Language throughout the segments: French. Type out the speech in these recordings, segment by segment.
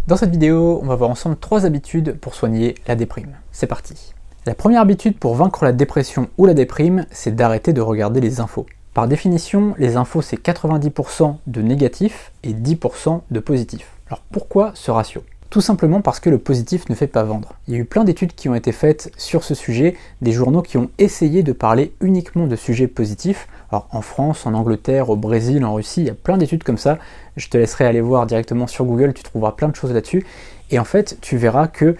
Dans cette vidéo, on va voir ensemble 3 habitudes pour soigner la déprime. C'est parti. La première habitude pour vaincre la dépression ou la déprime, c'est d'arrêter de regarder les infos. Par définition, les infos c'est 90% de négatif et 10% de positif. Alors pourquoi ce ratio ? Tout simplement parce que le positif ne fait pas vendre. Il y a eu plein d'études qui ont été faites sur ce sujet, des journaux qui ont essayé de parler uniquement de sujets positifs. Alors en France, en Angleterre, au Brésil, en Russie, il y a plein d'études comme ça. Je te laisserai aller voir directement sur Google, tu trouveras plein de choses là-dessus. Et en fait, tu verras que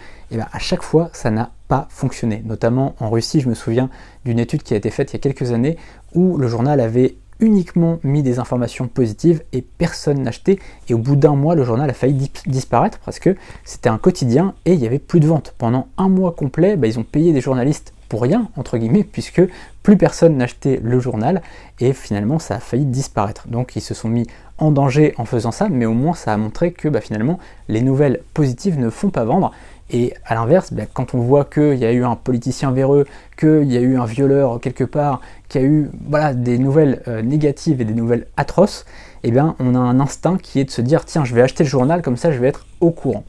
à chaque fois, ça n'a pas fonctionné. Notamment en Russie, je me souviens d'une étude qui a été faite il y a quelques années où le journal avait uniquement mis des informations positives et personne n'achetait, et au bout d'un mois le journal a failli disparaître parce que c'était un quotidien et il n'y avait plus de ventes. Pendant un mois complet, ils ont payé des journalistes pour rien, entre guillemets, puisque plus personne n'achetait le journal et finalement ça a failli disparaître. Donc ils se sont mis en danger en faisant ça, mais au moins ça a montré que finalement les nouvelles positives ne font pas vendre. Et à l'inverse, quand on voit qu'il y a eu un politicien véreux, qu'il y a eu un violeur quelque part, qu'il y a eu des nouvelles négatives et des nouvelles atroces, on a un instinct qui est de se dire tiens, je vais acheter le journal, comme ça je vais être au courant.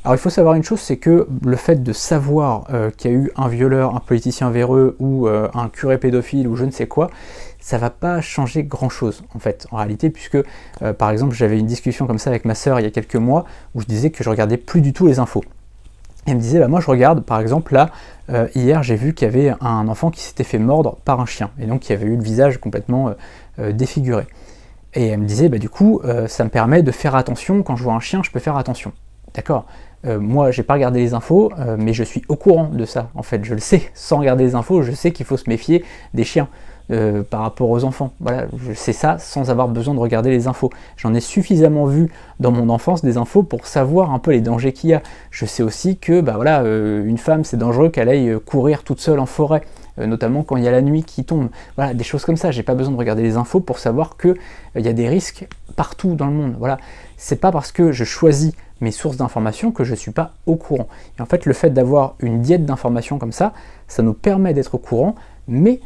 Alors il faut savoir une chose, c'est que le fait de savoir qu'il y a eu un violeur, un politicien véreux ou un curé pédophile ou je ne sais quoi, ça va pas changer grand chose en fait, en réalité, puisque par exemple j'avais une discussion comme ça avec ma sœur il y a quelques mois où je disais que je regardais plus du tout les infos. Elle me disait, moi je regarde, par exemple là, hier j'ai vu qu'il y avait un enfant qui s'était fait mordre par un chien, et donc qui avait eu le visage complètement défiguré. Et elle me disait, du coup, ça me permet de faire attention, quand je vois un chien, je peux faire attention. D'accord, moi j'ai pas regardé les infos, mais je suis au courant de ça, en fait, je le sais, sans regarder les infos, je sais qu'il faut se méfier des chiens. Par rapport aux enfants. Voilà, je sais ça sans avoir besoin de regarder les infos. J'en ai suffisamment vu dans mon enfance des infos pour savoir un peu les dangers qu'il y a. Je sais aussi que une femme c'est dangereux qu'elle aille courir toute seule en forêt, notamment quand il y a la nuit qui tombe. Voilà, des choses comme ça. J'ai pas besoin de regarder les infos pour savoir que il y a des risques partout dans le monde. Voilà, c'est pas parce que je choisis mes sources d'informations que je suis pas au courant. Et en fait, le fait d'avoir une diète d'informations comme ça nous permet d'être au courant, mais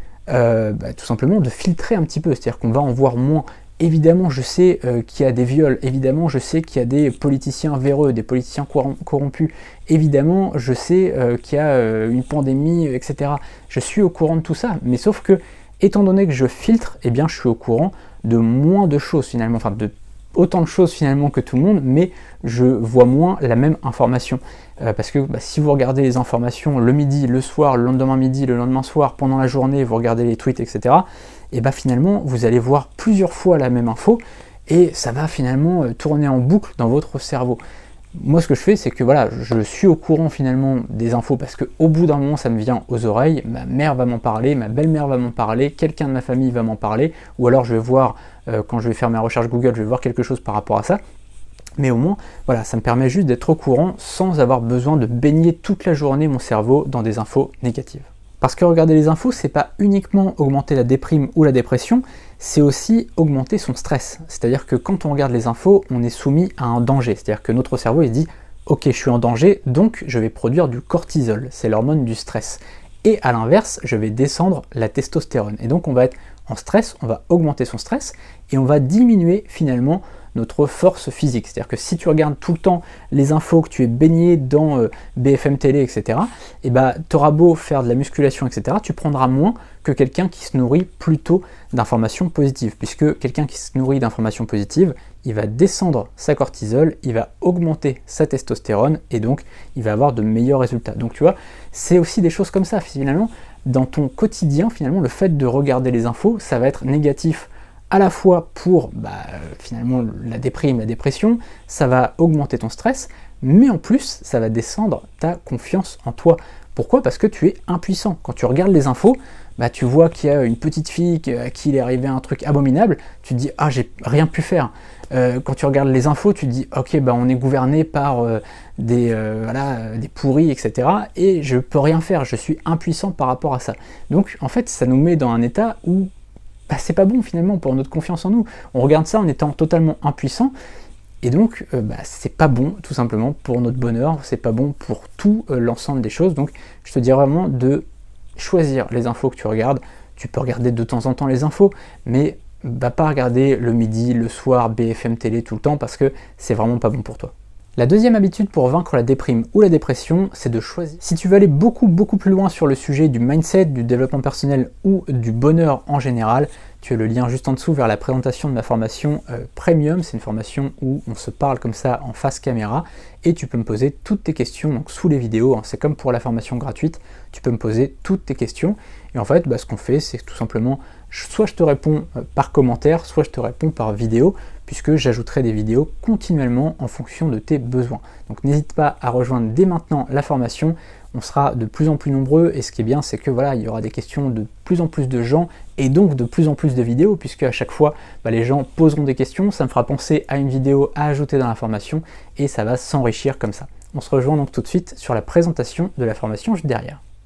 tout simplement de filtrer un petit peu, c'est-à-dire qu'on va en voir moins. Évidemment, je sais qu'il y a des viols, évidemment, je sais qu'il y a des politiciens véreux, des politiciens corrompus, évidemment, je sais qu'il y a une pandémie, etc. Je suis au courant de tout ça, mais sauf que, étant donné que je filtre, je suis au courant de moins de choses finalement, enfin de autant de choses finalement que tout le monde, mais je vois moins la même information. Parce que si vous regardez les informations le midi, le soir, le lendemain midi, le lendemain soir, pendant la journée, vous regardez les tweets, etc., finalement, vous allez voir plusieurs fois la même info, et ça va finalement tourner en boucle dans votre cerveau. Moi, ce que je fais, c'est que je suis au courant finalement des infos, parce qu'au bout d'un moment, ça me vient aux oreilles, ma mère va m'en parler, ma belle-mère va m'en parler, quelqu'un de ma famille va m'en parler, ou alors je vais voir, quand je vais faire mes recherches Google, je vais voir quelque chose par rapport à ça. Mais au moins, ça me permet juste d'être au courant sans avoir besoin de baigner toute la journée mon cerveau dans des infos négatives. Parce que regarder les infos, c'est pas uniquement augmenter la déprime ou la dépression, c'est aussi augmenter son stress. C'est-à-dire que quand on regarde les infos, on est soumis à un danger. C'est-à-dire que notre cerveau il se dit « Ok, je suis en danger, donc je vais produire du cortisol, c'est l'hormone du stress. » Et à l'inverse, je vais descendre la testostérone. Et donc on va être en stress, on va augmenter son stress, et on va diminuer finalement notre force physique. C'est-à-dire que si tu regardes tout le temps les infos, que tu es baigné dans BFM Télé, etc., tu auras beau faire de la musculation, etc., tu prendras moins que quelqu'un qui se nourrit plutôt d'informations positives. Puisque quelqu'un qui se nourrit d'informations positives, il va descendre sa cortisol, il va augmenter sa testostérone, et donc il va avoir de meilleurs résultats. Donc tu vois, c'est aussi des choses comme ça, finalement. Dans ton quotidien, finalement, le fait de regarder les infos, ça va être négatif à la fois pour finalement la déprime, la dépression, ça va augmenter ton stress, mais en plus ça va descendre ta confiance en toi. Pourquoi ? Parce que tu es impuissant. Quand tu regardes les infos, tu vois qu'il y a une petite fille à qui il est arrivé un truc abominable, tu te dis « Ah, j'ai rien pu faire ». Quand tu regardes les infos, tu te dis « Ok, on est gouverné par des pourris, etc. et je peux rien faire, je suis impuissant par rapport à ça ». Donc en fait, ça nous met dans un état où c'est pas bon finalement pour notre confiance en nous. On regarde ça en étant totalement impuissant, et donc c'est pas bon tout simplement pour notre bonheur, c'est pas bon pour tout l'ensemble des choses. Donc je te dirais vraiment de choisir les infos que tu regardes. Tu peux regarder de temps en temps les infos, mais va pas regarder le midi, le soir, BFM Télé tout le temps, parce que c'est vraiment pas bon pour toi. La deuxième habitude pour vaincre la déprime ou la dépression, c'est de choisir. Si tu veux aller beaucoup plus loin sur le sujet du mindset, du développement personnel ou du bonheur en général, tu as le lien juste en dessous vers la présentation de ma formation Premium. C'est une formation où on se parle comme ça en face caméra et tu peux me poser toutes tes questions donc sous les vidéos. Hein. C'est comme pour la formation gratuite, tu peux me poser toutes tes questions. Et en fait, ce qu'on fait, c'est tout simplement, soit je te réponds par commentaire, soit je te réponds par vidéo, puisque j'ajouterai des vidéos continuellement en fonction de tes besoins. Donc n'hésite pas à rejoindre dès maintenant la formation. On sera de plus en plus nombreux et ce qui est bien, c'est que voilà, il y aura des questions de plus en plus de gens et donc de plus en plus de vidéos, puisque à chaque fois, les gens poseront des questions, ça me fera penser à une vidéo à ajouter dans la formation et ça va s'enrichir comme ça. On se rejoint donc tout de suite sur la présentation de la formation juste derrière.